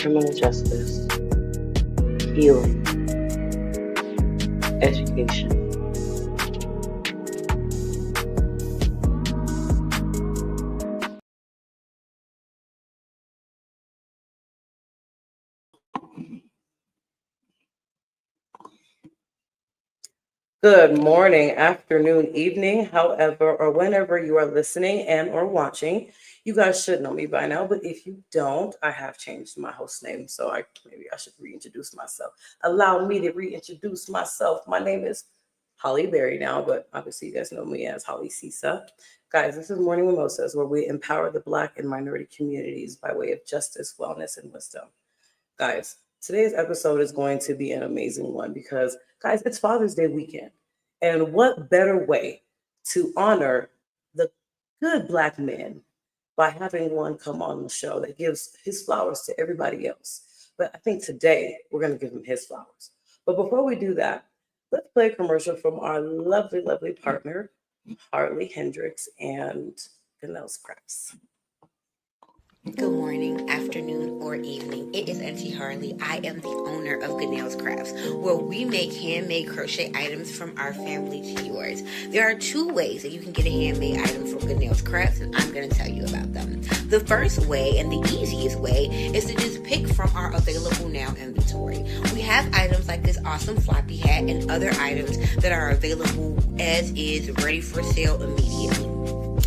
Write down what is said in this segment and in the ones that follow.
criminal justice, healing, education. Good morning, afternoon, evening, however, or whenever you are listening and or watching. You guys should know me by now, but if you don't, I have changed my host name, so maybe I should reintroduce myself. Allow me to reintroduce myself. My name is Holly Berry now, but obviously you guys know me as Holly Sisa. Guys, this is Morning Mimosas, where we empower the Black and minority communities by way of justice, wellness, and wisdom. Guys, today's episode is going to be an amazing one because, guys, it's Father's Day weekend. And what better way to honor the good Black men by having one come on the show that gives his flowers to everybody else? But I think today we're going to give him his flowers. But before we do that, let's play a commercial from our lovely, lovely partner, Harley Hendricks and Ganelle's Crafts. Good morning, afternoon, or evening. It is Auntie Harley. I am the owner of Ganelle's Crafts, where we make handmade crochet items from our family to yours. There are two ways that you can get a handmade item from Ganelle's Crafts, and I'm going to tell you about them. The first way, and the easiest way, is to just pick from our available now inventory. We have items like this awesome floppy hat and other items that are available as is, ready for sale immediately.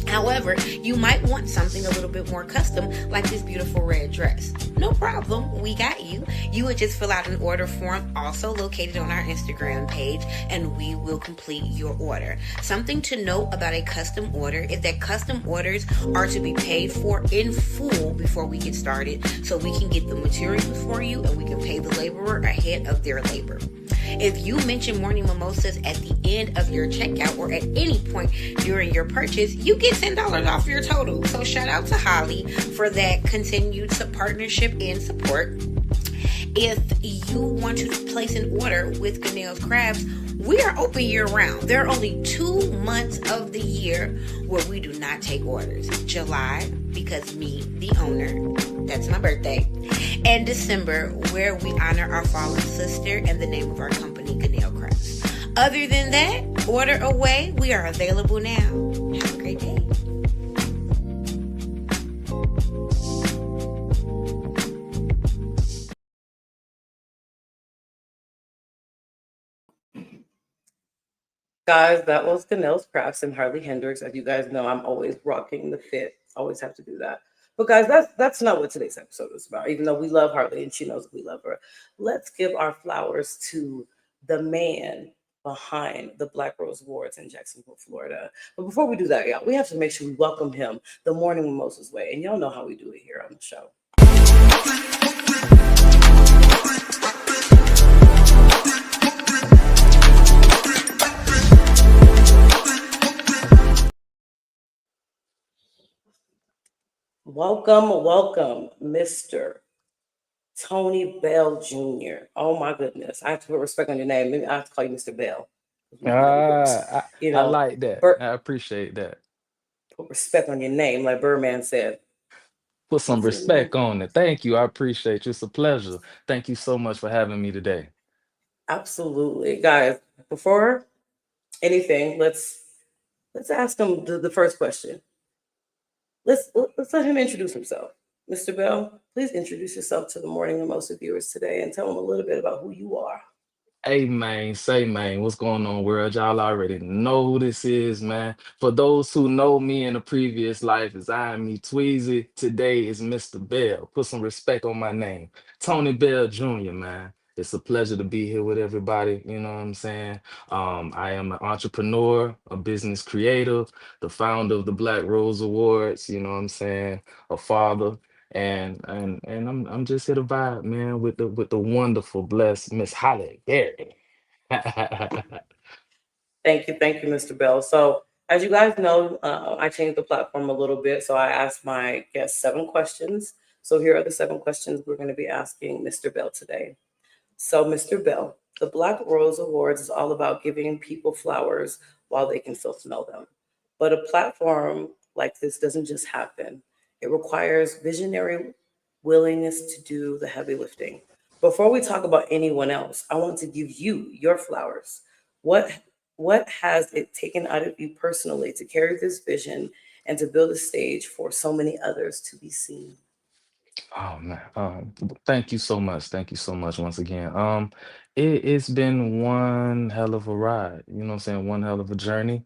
However, you might want something a little bit more custom, like this beautiful red dress. No problem, we got you. You would just fill out an order form, also located on our Instagram page, and we will complete your order. Something to note about a custom order is that custom orders are to be paid for in full before we get started, so we can get the materials for you and we can pay the laborer ahead of their labor. If you mention Morning Mimosas at the end of your checkout or at any point during your purchase, you get $10 off your total. So shout out to Holly for that continued partnership and support. If you want to place an order with Ganelle's Crafts, we are open year round. There are only 2 months of the year where we do not take orders. July, because me, the owner, that's my birthday, and December, where we honor our fallen sister and the name of our company, Ganelle Crafts. Other than that, order away. We are available now. Have a great day. Guys, that was Ganelle's Crafts and Harley Hendricks. As you guys know, I'm always rocking the fit. Always have to do that. But guys, that's not what today's episode is about. Even though we love Harley and she knows we love her, let's give our flowers to the man behind the Black Rose Awards in Jacksonville, Florida. But before we do that, y'all, we have to make sure we welcome him the Morning Mimosas way. And y'all know how we do it here on the show. Welcome, Mr. Tony Bell Jr. Oh my goodness. I have to put respect on your name. Maybe I have to call you Mr. Bell. I like that. Bur- I appreciate that. put respect on your name, like Birdman said. Put some What's your name? respect on it. Thank you. I appreciate you. It's a pleasure. Thank you so much for having me today. Absolutely. Guys, before anything, let's ask him the first question. Let's let him introduce himself. Mr. Bell, please introduce yourself to the Morning Mimosa viewers today and tell them a little bit about who you are. Hey man, say man, what's going on, world? Y'all already know who this is, man. For those who know me in a previous life, as I am me Tweezy, today is Mr. Bell. Put some respect on my name. Tony Bell Jr., man. It's a pleasure to be here with everybody, you know what I'm saying? I am an entrepreneur, a business creative, the founder of the Black Rose Awards, you know what I'm saying? A father, and I'm just here to vibe, man, with the wonderful, blessed Miss Holly Berry. Thank you, Mr. Bell. So, as you guys know, I changed the platform a little bit. So, I asked my guests 7 questions. So, here are the 7 questions we're going to be asking Mr. Bell today. So, Mr. Bell, the Black Rose Awards is all about giving people flowers while they can still smell them. But a platform like this doesn't just happen, it requires visionary willingness to do the heavy lifting. Before we talk about anyone else, I want to give you your flowers. What what has it taken out of you personally to carry this vision and to build a stage for so many others to be seen? Oh man, thank you so much. Thank you so much once again. It's been one hell of a ride. You know what I'm saying? One hell of a journey.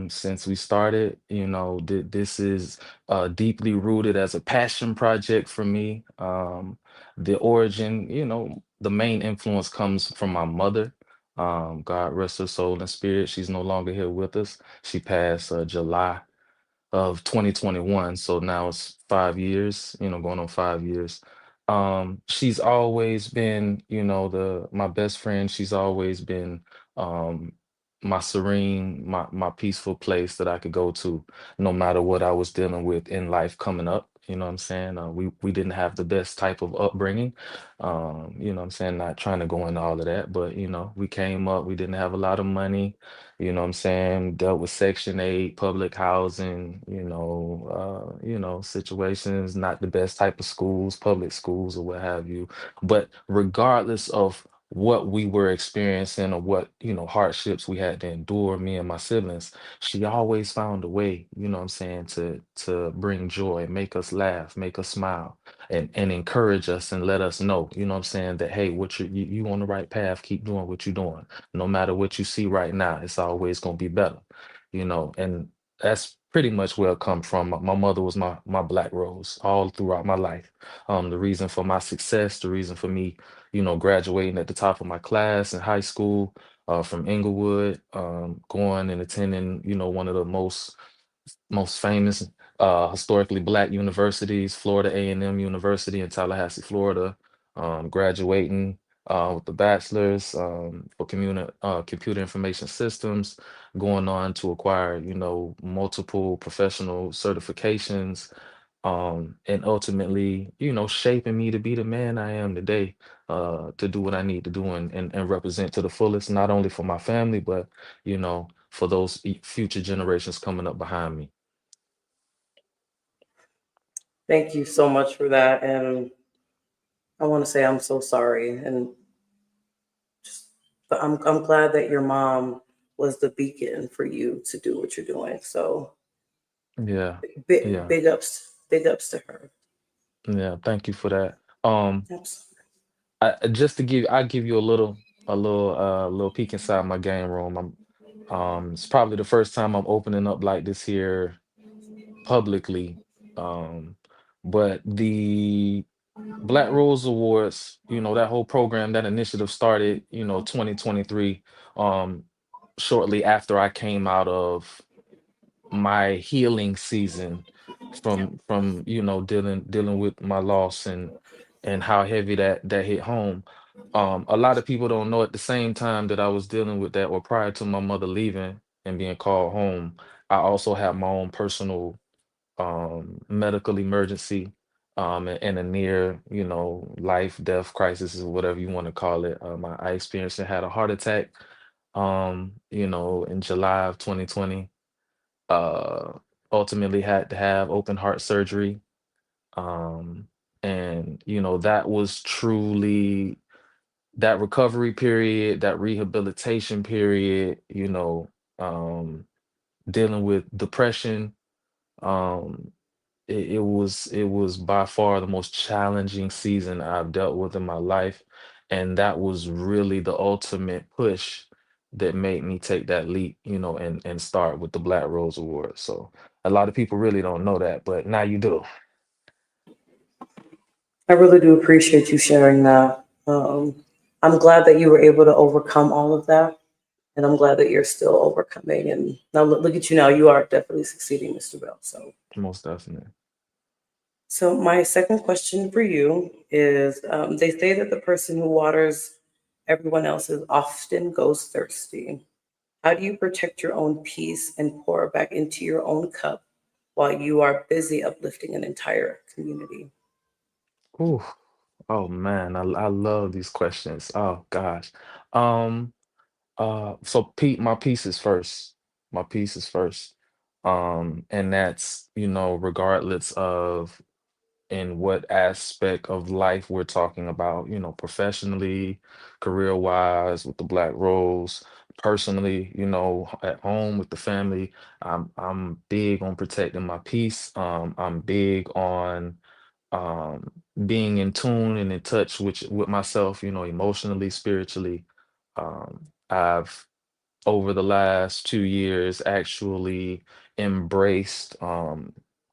Since we started, this is deeply rooted as a passion project for me. The origin, the main influence comes from my mother. God rest her soul and spirit. She's no longer here with us. She passed July of 2021. So now it's 5 years, going on 5 years. She's always been, the my best friend. She's always been um my serene, my peaceful place that I could go to no matter what I was dealing with in life coming up. You know what I'm saying? We didn't have the best type of upbringing. You know what I'm saying? Not trying to go into all of that, but we came up, we didn't have a lot of money. You know what I'm saying? Dealt with Section 8, public housing, situations, not the best type of schools, public schools or what have you. But regardless of what we were experiencing or what, hardships we had to endure, me and my siblings, she always found a way, you know what I'm saying, to bring joy, make us laugh, make us smile, and encourage us and let us know, you know what I'm saying, that hey, you on the right path, keep doing what you're doing no matter what you see right now, it's always going to be better, and that's pretty much where it come from. My mother was my black rose all throughout my life. The reason for my success, the reason for me, graduating at the top of my class in high school, from Inglewood, going and attending, one of the most famous historically black universities, Florida A&M University in Tallahassee, Florida, graduating with the bachelor's for computer information systems, going on to acquire, multiple professional certifications, and ultimately, shaping me to be the man I am today, to do what I need to do and represent to the fullest, not only for my family, but, for those future generations coming up behind me. Thank you so much for that. And I want to say I'm so sorry. And just, but I'm glad that your mom was the beacon for you to do what you're doing. So Yeah, big, yeah, big ups to her. yeah. Thank you for that. Um, Absolutely. just to I'll give you a little peek inside my game room. It's probably the first time I'm opening up like this here publicly. Um, but the Black Rose Awards, that whole program, that initiative started, 2023, um, shortly after I came out of my healing season from dealing with my loss and how heavy that hit home. A lot of people don't know at the same time that I was dealing with that, or prior to my mother leaving and being called home, I also had my own personal medical emergency, and a near, life death crisis, or whatever you want to call it. I experienced and had a heart attack, in July of 2020. uh Ultimately had to have open heart surgery. um and that was truly, that recovery period, that rehabilitation period, dealing with depression. um it was by far the most challenging season I've dealt with in my life. And that was really the ultimate push that made me take that leap, and start with the Black Rose Award. So a lot of people really don't know that, but now you do. I really do appreciate you sharing that. I'm glad that you were able to overcome all of that. And I'm glad that you're still overcoming. And now look at you now. You are definitely succeeding, Mr. Bell. Most definitely. So my second question for you is: they say that the person who waters everyone else's often goes thirsty. How do you protect your own peace and pour back into your own cup while you are busy uplifting an entire community? Ooh, oh man, I love these questions. Oh gosh. um so Pete, my piece is first. My piece is first. And that's, regardless of in what aspect of life we're talking about, professionally, career wise, with the black roles, personally, at home with the family. I'm big on protecting my peace. I'm big on um being in tune and in touch with myself, emotionally, spiritually. I've over the last 2 years actually embraced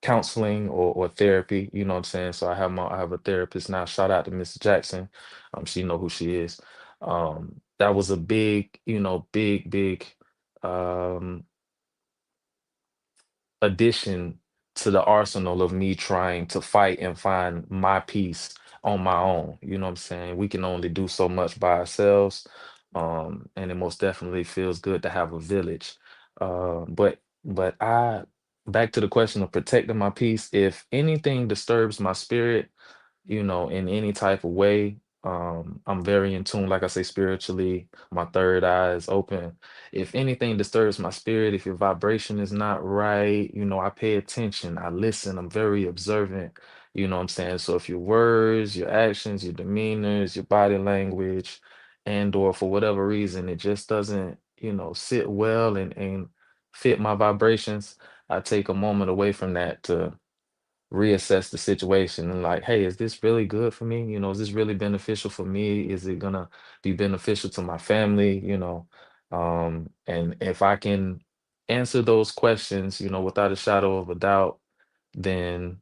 counseling or therapy, you know what I'm saying? So I have a therapist now. Shout out to Miss Jackson. She know who she is. That was a big, big um addition to the arsenal of me trying to fight and find my peace on my own. You know what I'm saying? We can only do so much by ourselves. And it most definitely feels good to have a village. But I back to the question of protecting my peace. If anything disturbs my spirit, in any type of way. I'm very in tune, like I say, spiritually. My third eye is open. If anything disturbs my spirit, if your vibration is not right, I pay attention, I listen, I'm very observant, you know what I'm saying? So if your words, your actions, your demeanors, your body language, and or for whatever reason, it just doesn't, sit well and fit my vibrations, I take a moment away from that to reassess the situation and like, hey, is this really good for me? Is this really beneficial for me? Is it gonna be beneficial to my family? And if I can answer those questions, without a shadow of a doubt, then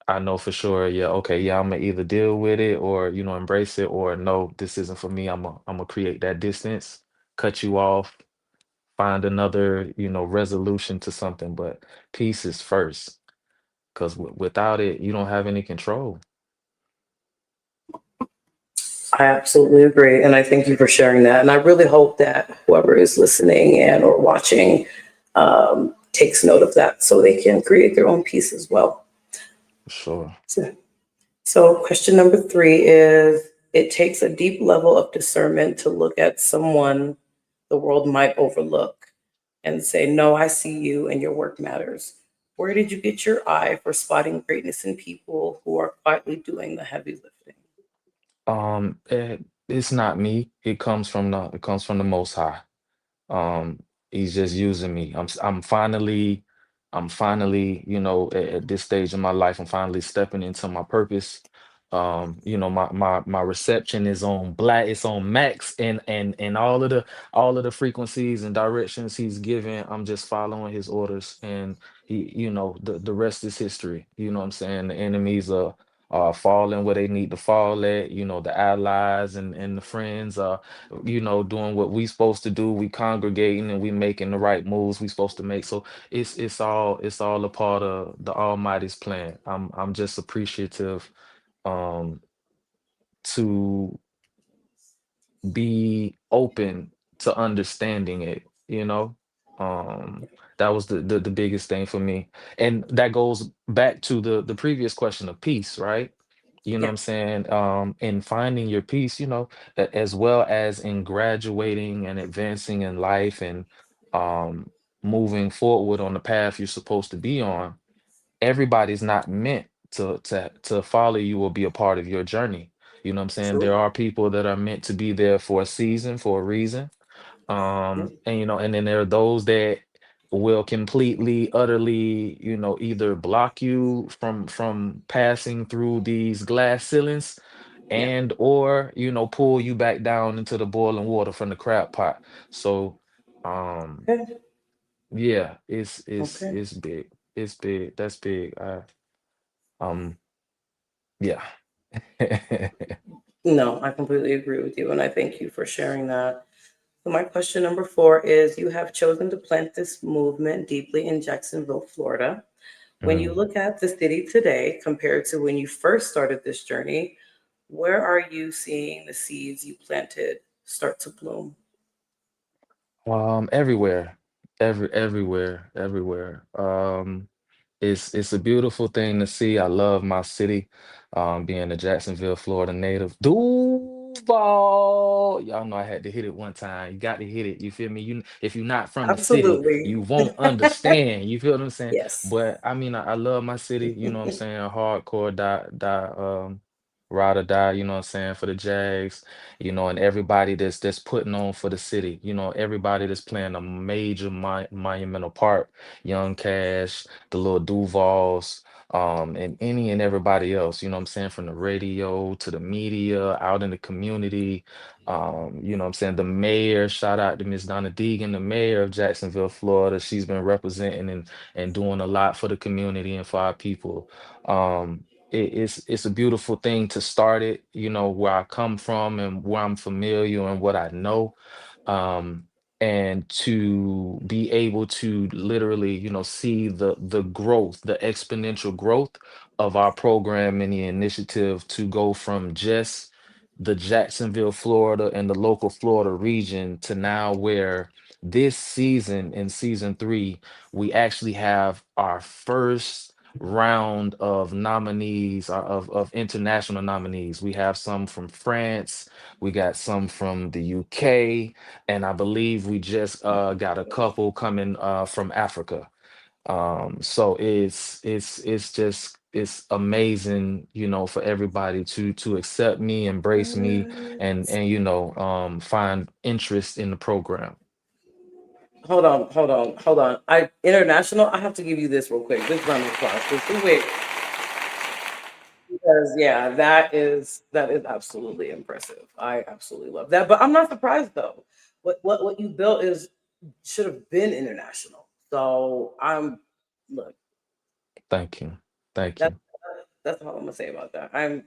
I know for sure, yeah, okay, yeah, I'm gonna either deal with it or, embrace it, or no, this isn't for me. I'm gonna create that distance, cut you off, find another, resolution to something. But peace is first, because without it, you don't have any control. I absolutely agree. And I thank you for sharing that. And I really hope that whoever is listening and or watching takes note of that so they can create their own piece as well. Sure. So, so question number three is it takes a deep level of discernment to look at someone the world might overlook and say, no, I see you and your work matters. Where did you get your eye for spotting greatness in people who are quietly doing the heavy lifting? It's not me. It comes from the Most High. Um, he's just using me. I'm finally, at this stage in my life, I'm finally stepping into my purpose. My reception is on black, it's on max, and all of the frequencies and directions he's given, I'm just following his orders, and the rest is history. You know what I'm saying? The enemies are falling where they need to fall at. The allies and the friends are doing what we supposed to do. We congregating and we making the right moves we supposed to make. So it's all a part of the Almighty's plan. I'm just appreciative um to be open to understanding it, you know? Um, that was the biggest thing for me. And that goes back to the previous question of peace, right? You know what Yeah, I'm saying? In finding your peace, as well as in graduating and advancing in life and um moving forward on the path you're supposed to be on. Everybody's not meant to follow you or be a part of your journey. You know what I'm saying? There true. are people that are meant to be there for a season, for a reason. Yeah, And then there are those that will completely, utterly, either block you from passing through these glass ceilings yeah. and or, pull you back down into the boiling water from the crab pot. So um Okay. yeah, Okay. it's big. It's big. That's big. Um, yeah. No, I completely agree with you. And I thank you for sharing that. So my question number four is you have chosen to plant this movement deeply in Jacksonville, Florida. When you Mm. look at the city today compared to when you first started this journey, where are you seeing the seeds you planted start to bloom? Everywhere, everywhere. It's a beautiful thing to see. I love my city. Being a Jacksonville, Florida native. Dude, duval. Y'all know I had to hit it one time. You got to hit it. You feel me? You if you're not from the city, Absolutely. you won't understand. You feel what I'm saying? Yes. But I mean, I love my city. You know what I'm saying? Hardcore ride or die. You know what I'm saying, for the Jags. You know, and everybody that's putting on for the city. You know, everybody that's playing a major monumental part. Young Cash, the little Duvals, and any and everybody else, you know what I'm saying, from the radio to the media, out in the community. You know what I'm saying? The mayor, shout out to Miss Donna Deegan, the mayor of Jacksonville, Florida. She's been representing and doing a lot for the community and for our people. It's a beautiful thing to start it, you know, where I come from and where I'm familiar and what I know. Um, and to be able to literally, you know, see the growth, the exponential growth of our program and the initiative to go from just the Jacksonville, Florida, and the local Florida region to now where this season in season 3, we actually have our first round of nominees, of international nominees. We have some from France, we got some from the UK, and I believe we just got a couple coming from Africa. So it's just it's amazing, you know, for everybody to accept me, embrace me, and you know, find interest in the program. Hold on. I international. I have to give you this real quick. This round of applause. Just real quick, because yeah, that is absolutely impressive. I absolutely love that. But I'm not surprised though. What you built is should have been international. So I'm look. Thank you, thank That's you. that's all I'm gonna say about that.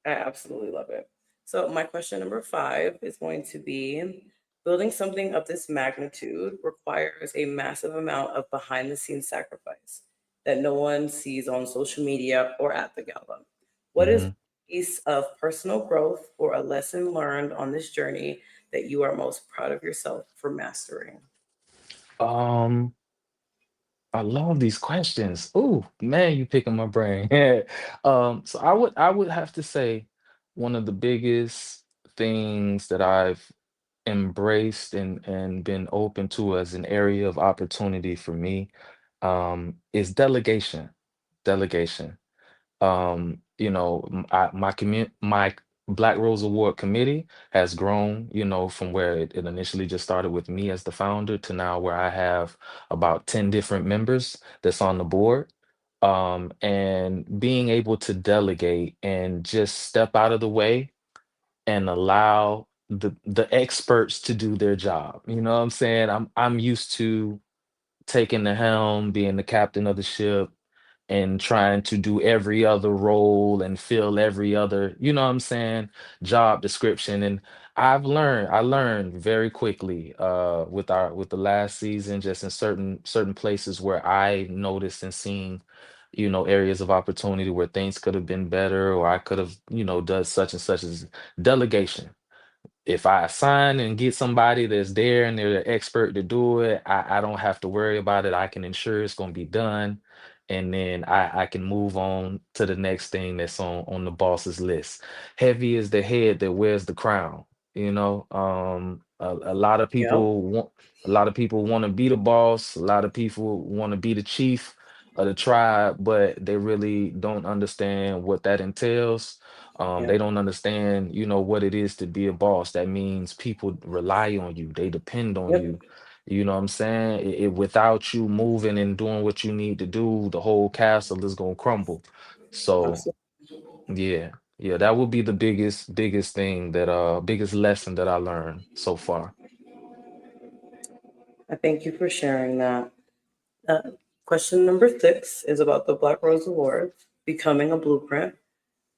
I absolutely love it. So, my question number 5 is going to be building something of this magnitude requires a massive amount of behind the scenes sacrifice that no one sees on social media or at the gala. What is Mhm. a piece of personal growth or a lesson learned on this journey that you are most proud of yourself for mastering? Um, I love these questions. Ooh, man, you picking my brain. So I would have to say one of the biggest things that I've embraced and been open to as an area of opportunity for me, is delegation. Delegation. You know, my Black Rose Award committee has grown, you know, from where it initially just started with me as the founder to now where I have about 10 different members that's on the board. And being able to delegate and just step out of the way and allow the experts to do their job. You know what I'm saying? I'm used to taking the helm, being the captain of the ship, and trying to do every other role and fill every other, you know what I'm saying, job description. And I learned very quickly with the last season, just in certain places where I noticed and seen, you know, areas of opportunity where things could have been better, or I could have, you know, done such and such as delegation. If I assign and get somebody that's there and they're the expert to do it, I don't have to worry about it. I can ensure it's going to be done. And then I can move on to the next thing that's on the boss's list. Heavy is the head that wears the crown. You know, a lot of Yep. people want to be the boss. A lot of people want to be the chief of the tribe, but they really don't understand what that entails. They Yep. don't understand, you know, what it is to be a boss. That means people rely on you, they depend on Yep. you. You know what I'm saying? Without you moving and doing what you need to do, the whole castle is gonna crumble. So Absolutely. yeah, yeah, that would be the biggest thing biggest lesson that I learned so far. I thank you for sharing that. Uh, Question number 6 is about the Black Rose Awards becoming a blueprint.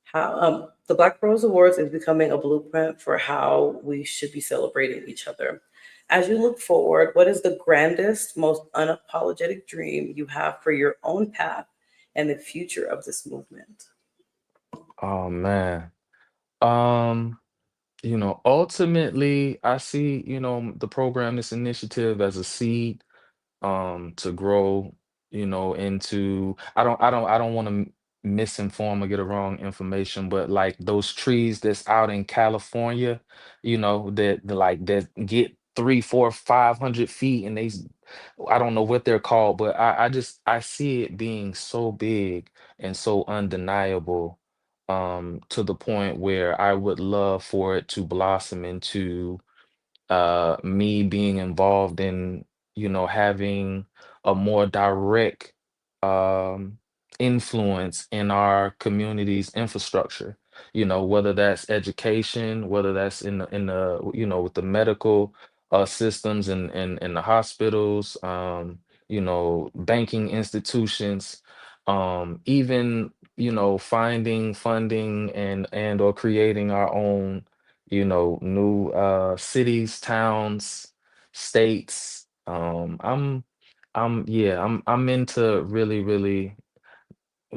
How the Black Rose Awards is becoming a blueprint for how we should be celebrating each other. As you look forward, what is the grandest, most unapologetic dream you have for your own path and the future of this movement? Oh man. Um, you know, ultimately I see, you know, the program, this initiative as a seed to grow, you know, into I don't want to misinform or get a wrong information, but like those trees that's out in California, like that get 3, 4, 500 feet, and I don't know what they're called, but I see it being so big and so undeniable, to the point where I would love for it to blossom into me being involved in, having a more direct um, influence in our community's infrastructure. Whether that's education, whether that's with the medical systems and the hospitals, banking institutions, even finding funding and or creating our own new cities, towns, states. I'm into really, really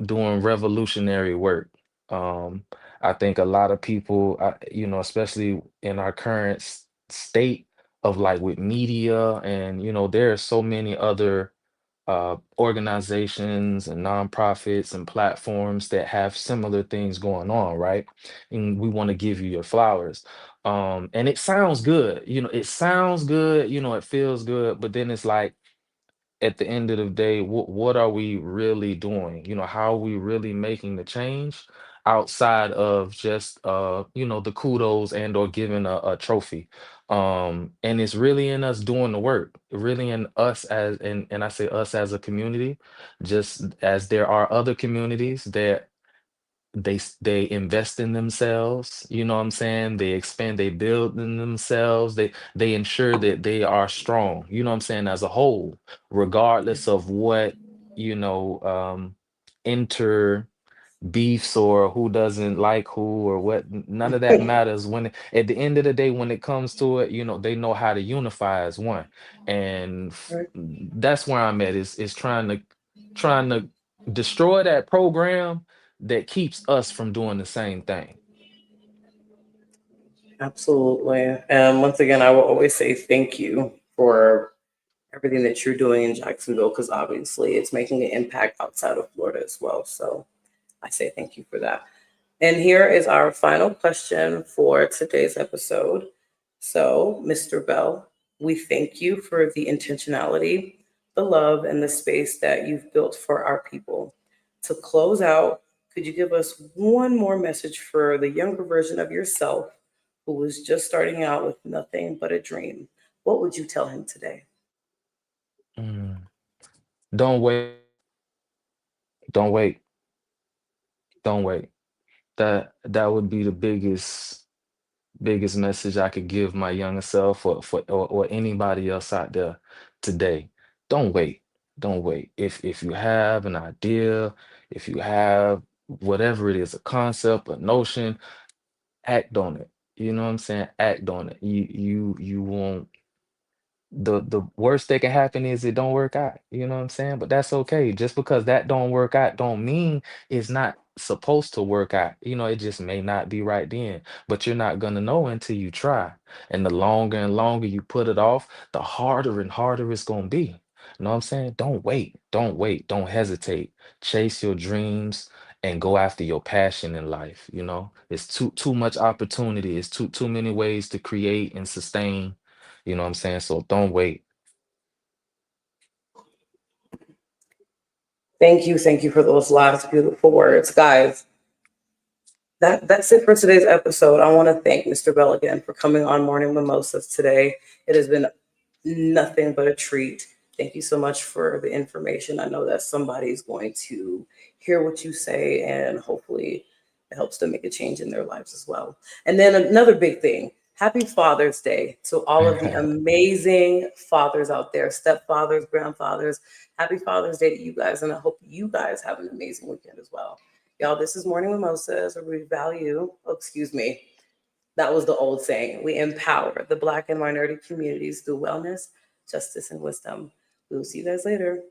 doing revolutionary work. Um, I think a lot of people, especially in our current state of like with media, and there are so many other organizations and nonprofits and platforms that have similar things going on, right? And we want to give you your flowers. And it sounds good, it sounds good, it feels good, but then it's like at the end of the day, what are we really doing? How are we really making the change outside of just the kudos and or giving a trophy? And it's really in us doing the work, really in us and I say us as a community, just as there are other communities that they invest in themselves, you know what I'm saying? They expand, they build in themselves, they ensure that they are strong, you know what I'm saying, as a whole, regardless of what, you know, inter beefs or who doesn't like who or what, none of that matters when at the end of the day, when it comes to it, they know how to unify as one. And Right. that's where I'm at, is trying to destroy that program that keeps us from doing the same thing. Absolutely. And once again, I will always say thank you for everything that you're doing in Jacksonville, because obviously it's making an impact outside of Florida as well. So I say thank you for that. And here is our final question for today's episode. So, Mr. Bell, we thank you for the intentionality, the love, and the space that you've built for our people. To close out, could you give us one more message for the younger version of yourself who was just starting out with nothing but a dream? What would you tell him today? Mm. Don't wait, don't wait, don't wait. That would be the biggest message I could give my younger self, or anybody else out there today. Don't wait. Don't wait. If you have an idea, if you have whatever it is, a concept, a notion, act on it. You know what I'm saying? Act on it. You won't, the worst that can happen is it don't work out. You know what I'm saying? But that's okay. Just because that don't work out don't mean it's not supposed to work out. It just may not be right then. But you're not gonna know until you try. And the longer and longer you put it off, the harder and harder it's gonna be. You know what I'm saying? Don't wait. Don't wait. Don't hesitate. Chase your dreams and go after your passion in life. It's too much opportunity. It's too many ways to create and sustain, you know what I'm saying? So don't wait. Thank you for those last beautiful words, guys. That's it for today's episode. I want to thank Mr. Bell again for coming on Morning Mimosas today. It has been nothing but a treat. Thank you so much for the information. I know that somebody's going to hear what you say, and hopefully it helps them make a change in their lives as well. And then another big thing, happy Father's Day to all of the amazing fathers out there, stepfathers, grandfathers. Happy Father's Day to you guys. And I hope you guys have an amazing weekend as well. Y'all, this is Morning Mimosas, where we value, oh, excuse me, that was the old saying. We empower the Black and minority communities through wellness, justice, and wisdom. We will see you guys later.